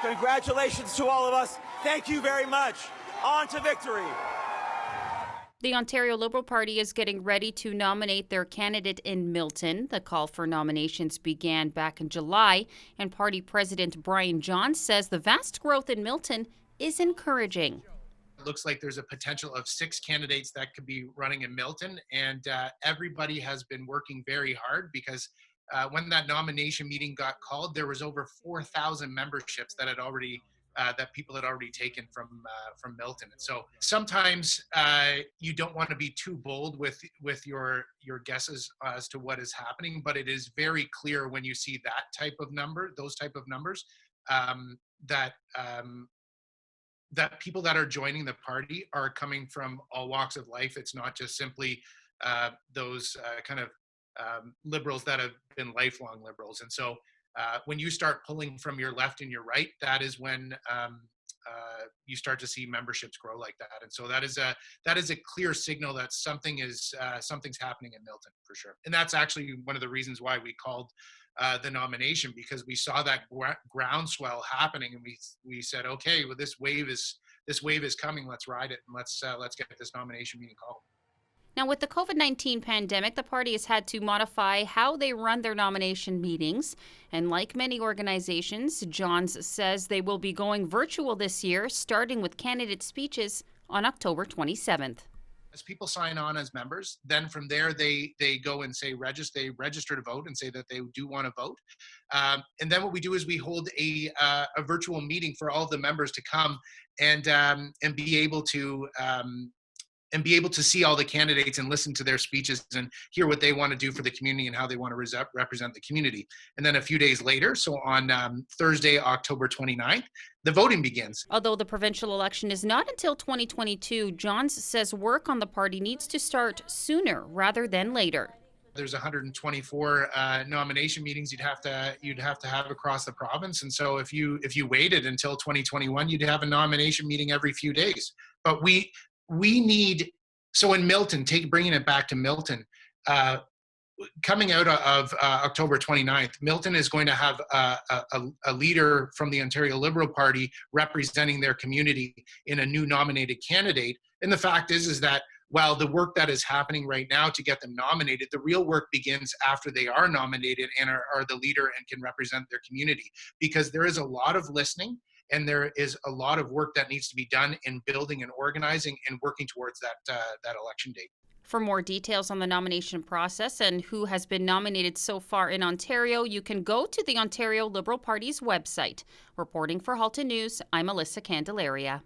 Congratulations to all of us. Thank you very much. On to victory. The Ontario Liberal Party is getting ready to nominate their candidate in Milton. The call for nominations began back in July, and party president Brian Johns says the vast growth in Milton is encouraging. It looks like there's a potential of 6 candidates that could be running in Milton, and everybody has been working very hard because when that nomination meeting got called, there was over 4,000 memberships that had already that people had already taken from Milton. And so sometimes you don't want to be too bold with your guesses as to what is happening, but it is very clear when you see that type of number, those type of numbers, that that people that are joining the party are coming from all walks of life. It's not just simply those kind of liberals that have been lifelong liberals. And so when you start pulling from your left and your right, that is when you start to see memberships grow like that. And so that is a clear signal that something's happening in Milton for sure. And that's actually one of the reasons why we called the nomination, because we saw that groundswell happening, and we said, okay, well, this wave is coming. Let's ride it, and let's get this nomination meeting called. Now, with the COVID-19 pandemic, the party has had to modify how they run their nomination meetings. And like many organizations, Johns says they will be going virtual this year, starting with candidate speeches on October 27th. As people sign on as members, then from there they go and say register to vote and say that they do want to vote. And then what we do is we hold a virtual meeting for all of the members to come and be able to see all the candidates and listen to their speeches and hear what they want to do for the community and how they want to represent the community. And then a few days later, so on Thursday, October 29th, the voting begins. Although the provincial election is not until 2022, Johns says work on the party needs to start sooner rather than later. There's 124 nomination meetings you'd have to have across the province, and so if you waited until 2021, you'd have a nomination meeting every few days. But we need, so in Milton, bringing it back to Milton, coming out of October 29th, Milton is going to have a leader from the Ontario Liberal Party representing their community in a new nominated candidate. And the fact is that while the work that is happening right now to get them nominated, the real work begins after they are nominated and are the leader and can represent their community, because there is a lot of listening and there is a lot of work that needs to be done in building and organizing and working towards that election date. For more details on the nomination process and who has been nominated so far in Ontario, you can go to the Ontario Liberal Party's website. Reporting for Halton News, I'm Alyssa Candelaria.